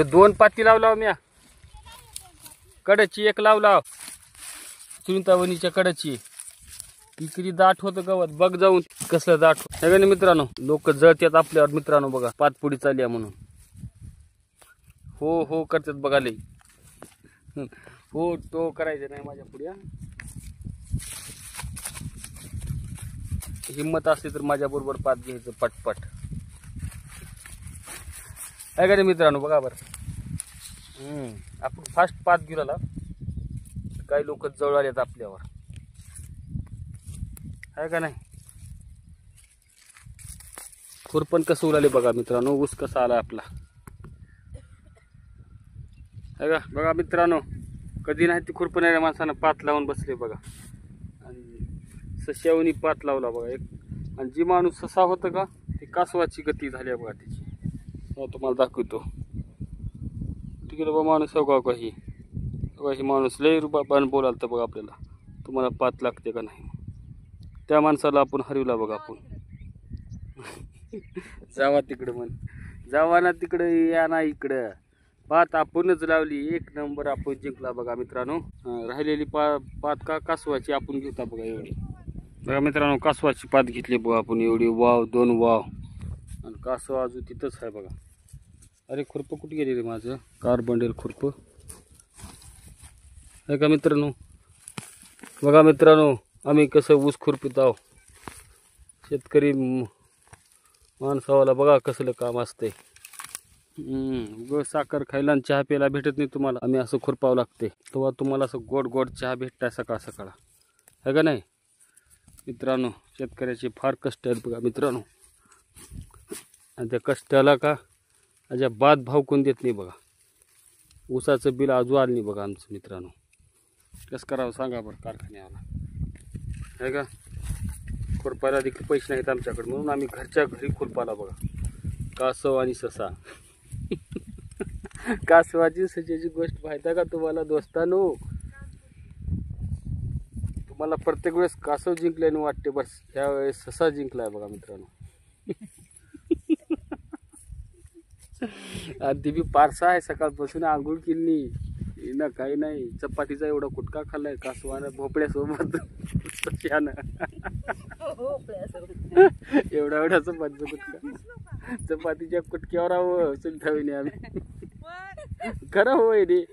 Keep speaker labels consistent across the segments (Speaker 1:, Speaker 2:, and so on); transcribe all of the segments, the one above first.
Speaker 1: दोन पाती लावला म्या कडाची एक लावला सुनीतावणीच्या कडाची किती दाट होतं गवत बघ जाऊन कसलं दाट हे का नाही मित्रांनो लोक जळतात आपल्यावर मित्रांनो बघा पातपुडी चालली आहे म्हणून हो हो करतात बघाले हो तो करायचं नाही माझ्या पुढे हिम्मत असली तर माझ्या बरोबर पात घ्यायचं पटपट आहे का नाही मित्रांनो बघा बरं आपण फास्ट पात घेऊ आला काही लोक जवळ आलेत आपल्यावर आहे का नाही खुरपण कसं उलाले बघा मित्रांनो ऊस कसा आला आपला आहे का बघा मित्रांनो कधी नाही ती खुरपणाऱ्या माणसानं पात लावून बसले बघा आणि सश्यावनी पात लावला बघा एक आणि जी माणूस ससा होतं का ती कासवाची गती झाली बघा त्याची तुम्हाला दाखवतो ठीक आहे बा माणूस हो का ही माणूस लय रुबाबाने बोलाल तर बघा आपल्याला तुम्हाला पात लागते का नाही त्या माणसाला आपण हरवला बघा आपण जावा तिकडं म्हण जावा ना तिकडं या ना इकडं पात आपणच लावली एक नंबर आपण जिंकला बघा मित्रांनो राहिलेली पात का कासवाची आपण घेता बघा एवढी बघा मित्रांनो कासवाची पात घेतली बघा आपण एवढी वाव 2 वाव आणि कासव अजून तिथंच आहे बघा अरे खुरप कुठे गेले रे माझं कार बंडेल खुरप आहे का मित्रांनो बघा मित्रांनो आम्ही कसं ऊस खुरपित आहो शेतकरी माणसावाला बघा कसलं काम असते साखर खायला आणि चहा प्यायला भेटत नाही तुम्हाला आम्ही असं खुरपावं लागते तेव्हा तुम्हाला असं गोड गोड चहा भेटताय सकाळ सकाळ आहे का नाही मित्रांनो शेतकऱ्याचे फार कष्ट आहेत बघा मित्रांनो आणि त्या कष्टाला का अजिबात भाव कोण देत नाही बघा ऊसाचं बिल अजून आलं नाही बघा आमचं मित्रांनो कसं करावं सांगा बरं कारखान्याला आहे का खुरपायला देखील पैसे नाहीत आमच्याकडे म्हणून आम्ही घरच्या घरी खुरपाला बघा कासव आणि ससा कासवाची सशाची गोष्ट माहिती आहे का तुम्हाला दोस्तानो तुम्हाला प्रत्येक वेळेस कासव जिंकल्याने वाटते बस ह्या वेळेस ससा जिंकलाय बघा मित्रांनो आणि ती बी पारसा आहे सकाळपासून आंघोळ केली ना काही नाही चपातीचा एवढा कुटका खाल्लाय कासवानं भोपळ्यासोबत सश्यानं एवढा एवढा चपातीचा कुटका चपातीच्या कुटक्यावर आहो सुलठावीने आम्ही खरं होय रे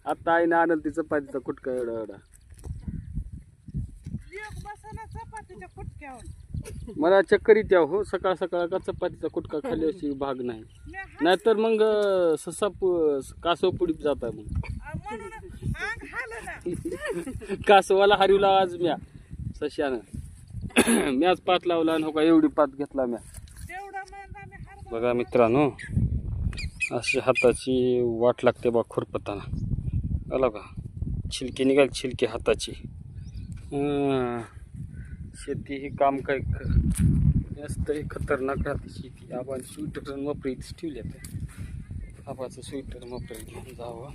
Speaker 1: आता आहे ना आनंद ती चपातीचा कुटका एवढा एवढा मला चक्कर येते हो सकाळ सकाळ का चपातीचा कुटका खाल्ल्याशी भाग नाही नाहीतर मग ससा कासव पुढीत जात आहे मग कासवाला हरवला आज म्या सश्यानं म्याच पात लावला आणि हो का एवढी पात घेतला म्या बघा मित्रांनो अशी हाताची वाट लागते बा खुरपताना आला का छिलकी निघाल छिलकी हाताची शेती हे काम काय जास्त खतरनाक राहते शेती आपण स्वेटर मफरी ठेवले आबाचं स्वेटर मफरी घेऊन जावं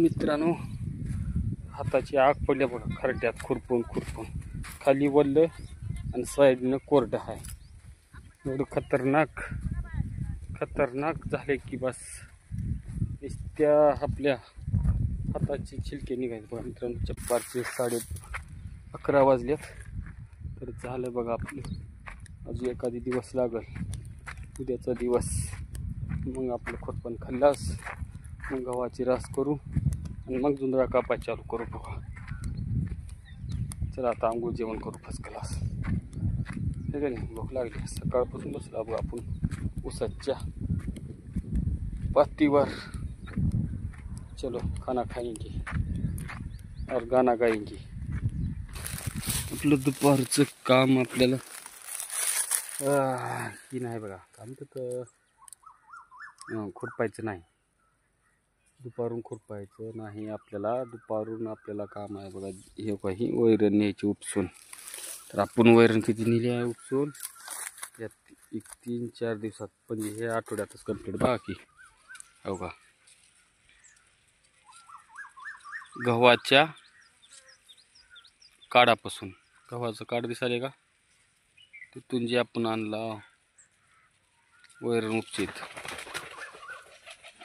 Speaker 1: मित्रांनो हाताची आग पडल्या बघा खरड्यात खुरपून खुरपून खाली वल्ल आणि साईडनं कोरडं आहे एवढं खतरनाक झाले की बस त्या आपल्या हाताची छिलके निघायचे बघा मित्रांनो चप्पारचे 11:30 वाजल्यात तर झालं बघा आपलं अजून एखादी दिवस लागल उद्याचा दिवस मग आपलं खुरपण खाल्लास मग गव्हाची रास करू आणि मग जुंधळा कापाय चालू करू बघा चला आता आंघोळ जेवण करू फर्स्ट क्लास हे का नाही भूक लागली सकाळपासून बसला बघा आपण उसाच्या पातीवर चलो खाना खाएंगे और गाना गाएंगे आपलं दुपारचं काम आपल्याला की नाही बघा काम तर खुरपायचं नाही दुपारून खुरपायचं नाही आपल्याला दुपारून आपल्याला काम आहे बघा हे काही वैरण न्यायची उपसून तर आपण वैरण किती नेली आहे उपसून यात 3-4 दिवसात म्हणजे हे आठवड्यातच कंप्लीट बघा की हो का गव्हाच्या काडापासून गव्हाचं काड दिसाले का तिथून जे आपण आणला वैरण उपचित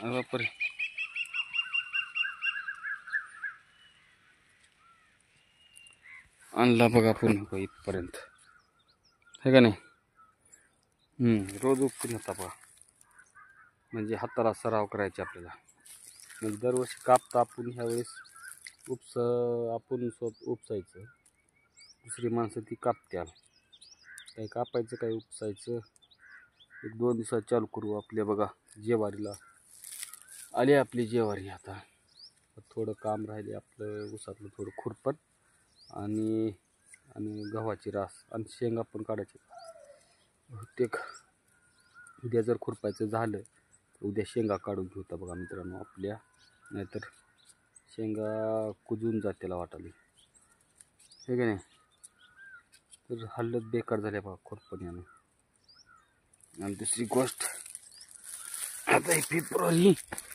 Speaker 1: अरे बापरे. आणला बघा पूर्ण इथपर्यंत, हे का नाही. रोज उपसून होता बघा, म्हणजे हाताला सराव करायचे आपल्याला. म्हणजे दरवर्षी कापता आपण, ह्यावेळेस आपण उपसायचं, दुसरी माणसं ती कापत्याल. काही कापायचं काही उपसायचं. 1-2 दिवसात चालू करू आपल्या बघा. जेवारीला आली आपली जेवारी. आता थोडं काम राहिले आपलं, ऊसातलं थोडं खुरपण आणि गव्हाची रास आणि शेंगा पण काढायचे. ते उद्या जर खुरपायचं झालं तर उद्या शेंगा काढून घेऊता बघा मित्रांनो आपल्या, नाहीतर शेंगा कुजून जातेला वाटाली, हे का नाही. तर हालत बेकार झाल्या बघा खुरपण यानं. आणि दुसरी गोष्ट, आता ही फेब्रुवारी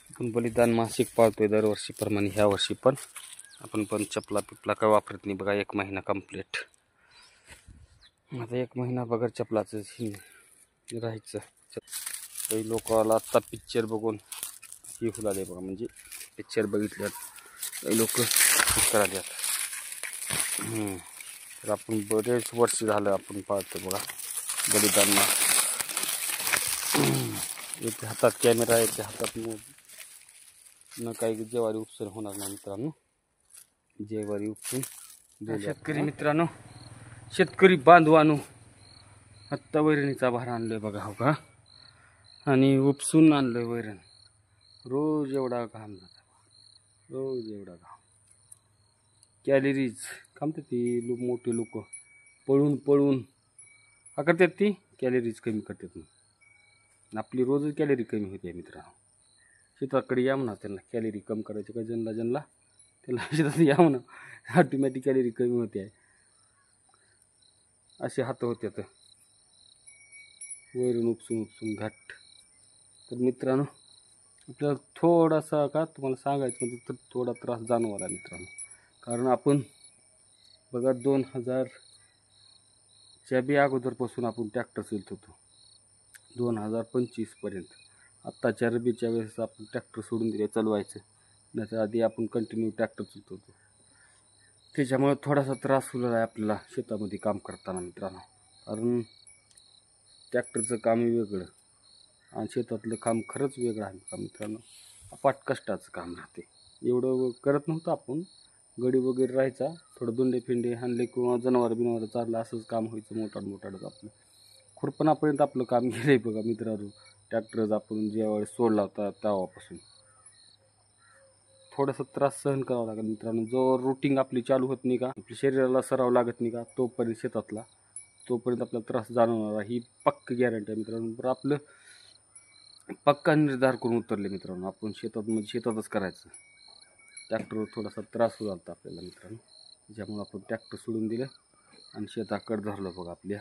Speaker 1: आपण बलिदान मासिक पाळतोय दरवर्षीप्रमाणे. ह्या वर्षी पण आपण चपला काय वापरत नाही बघा. 1 महिना कंप्लीट. आता 1 महिना बघा चपलाचं राहायचं. काही लोकांना आत्ता पिक्चर बघून ही फुलाले बघा, म्हणजे पिक्चर बघितल्यात काही लोक करायला. तर आपण बरेच वर्ष झालं आपण पाहतो बघा बलिदान मास. एक हातात कॅमेरा, एक हातात न काही जेवारी उपसून होणार नाही मित्रांनो. जेवारी उपसून शेतकरी मित्रांनो, शेतकरी बांधवांनो, आत्ता वैरणीचा भार आणलोय बघा, हो का. आणि उपसून आणलोय वैरण. रोज एवढा घाम जाता, रोज एवढा घाम. कॅलरीज कामतात ती मोठे लोक पळून पळून का करतात, ती कॅलरीज कमी करतात. मग आपली रोजच कॅलरी कमी होते मित्रांनो. शेताकडे या म्हणा, त्यांना कॅलरी कमी करायची काय, ज्यांना त्याला शेतात या म्हणा, ऑटोमॅटिक कॅलरी कमी होते आहे. असे हात होते तर वैरून उपसून घाट. तर मित्रांनो आपल्याला थोडासा का तुम्हाला सांगायचं म्हणजे तर थोडा त्रास जाणवला मित्रांनो. कारण आपण बघा 2000च्या बी अगोदरपासून आपण ट्रॅक्टर चालत होतो 2025पर्यंत. आत्ताच्या रबीच्या वेळेस आपण ट्रॅक्टर सोडून दिले चालवायचं, त्याच्या आधी आपण कंटिन्यू ट्रॅक्टर चालत होतो. त्याच्यामुळे थोडासा त्रास होणार आहे आपल्याला शेतामध्ये काम करताना मित्रांनो. कारण ट्रॅक्टरचं काम वेगळं आणि शेतातलं काम खरंच वेगळं आहे का मित्रांनो. अपाट कष्टाचं काम राहते. एवढं करत नव्हतं आपण, गडी वगैरे राहायचा, थोडं दोंडे फिंडे हाणले किंवा जनावर चारलं, असंच काम व्हायचं मोठाडच आपलं. खुरपणापर्यंत आपलं काम गेलंय बघा मित्रांनो. ट्रॅक्टरच आपण ज्यावेळेस सोडला होता तेव्हापासून थोडासा त्रास सहन करावा लागेल मित्रांनो. जो रुटीन आपली चालू होत नाही का, आपल्या शरीराला सराव लागत नाही का, तोपर्यंत शेतातला तोपर्यंत आपल्याला त्रास जाणवणार, ही पक्क गॅरंटी आहे मित्रांनो. तर आपलं पक्का निर्धार करून उतरले मित्रांनो, आपण शेतातच करायचं. ट्रॅक्टरवर थोडासा त्रास होत होता आपल्याला मित्रांनो, त्याच्यामुळे आपण ट्रॅक्टर सोडून दिलं आणि शेताकडे धरलं बघा आपल्या.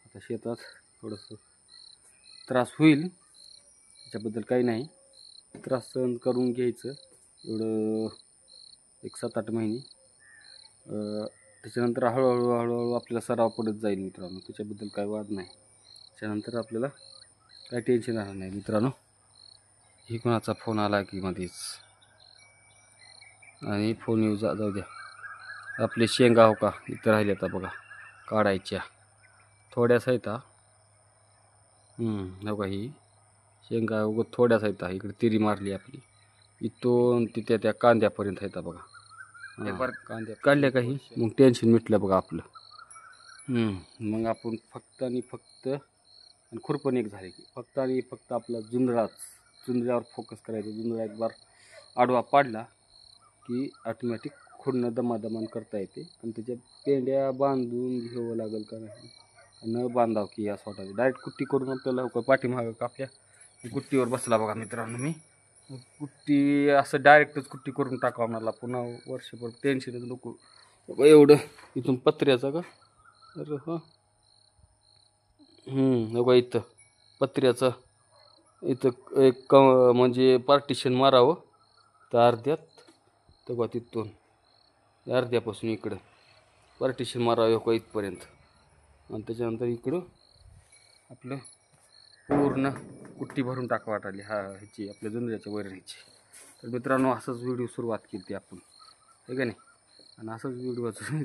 Speaker 1: आता शेतात थोडंसं त्रास होईल, त्याच्याबद्दल काही नाही, त्रास सहन करून घ्यायचं एवढं 1-7-8 महिने. त्याच्यानंतर हळूहळू आपल्याला सराव पडत जाईल मित्रांनो, त्याच्याबद्दल काही वाद नाही. त्याच्यानंतर आपल्याला काही टेन्शन राहणार नाही मित्रांनो. ही कोणाचा फोन आला की मध्येच, आणि फोन येऊ जाऊ द्या. आपले शेंगा हो का इथं राहिले आता बघा काढायच्या, थोड्याच आहेत. हो का, ही शेंगा उगत थोड्याच आहेत. इकडे तिरी मारली आपली, इथून तिथे त्या कांद्यापर्यंत आहेत बघा. कांद्या काढल्या काही, मग टेन्शन मिटलं बघा आपलं. मग आपण फक्त आणि खुरपण एक झाले की फक्त आपला जुंधळ्यावर फोकस करायचं. जुंधळा एक बार आडवा पाडला की ऑटोमॅटिक खुडणं दमादमान करता येते. आणि त्याच्या पेंड्या बांधून घ्यावं लागेल का नाही, न बांधाव की या वाटायचं. डायरेक्ट कुट्टी करून आपल्याला पाठीमागं कापल्या कुट्टीवर बसला बघा मित्रांनो. मी कुट्टी असं डायरेक्टच कुट्टी करून टाकावं मला, पुन्हा वर्षभर टेन्शनच नको एवढं. इथून पत्र्याचा का, अरे हां बघा इथं पत्र्याचं, इथं एक म्हणजे पार्टिशन मारावं तर अर्ध्यात, तर बघा तिथून अर्ध्यापासून इकडं पार्टिशन मारावं का इथपर्यंत. आणि त्याच्यानंतर इकडं आपलं पूर्ण कुट्टी भरून टाका वाटाली ह्याची आपल्या जुंजऱ्याच्या वैरणीची. तर मित्रांनो असंच व्हिडिओ सुरुवात केली आपण, आहे का नाही, आणि असंच व्हिडिओचं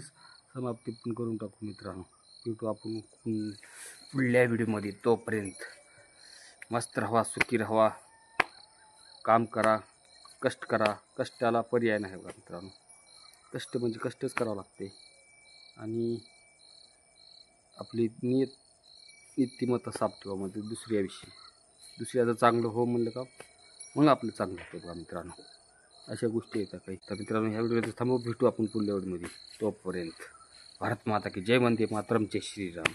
Speaker 1: समाप्ती पण करून टाकू मित्रांनो. भेटू आपण पुढल्या व्हिडिओमध्ये. तोपर्यंत मस्त राहा, सुखी राहा, काम करा, कष्ट करा. कष्टाला पर्याय नाही बघा मित्रांनो. कष्ट म्हणजे कष्टच करावं लागते. आणि आपली नीतिमत्ता साफ ठेवा म्हणजे दुसऱ्याविषयी. दुसऱ्याचं चांगलं हो म्हणलं का मग आपलं चांगलं होतं बघा मित्रांनो. अशा गोष्टी येतात काही. तर मित्रांनो ह्या व्हिडिओमध्ये थांबू, भेटू आपण पुढल्या व्हिडिओमध्ये. तोपर्यंत भारत माता की जय, वंदे मातरम, जय श्रीराम.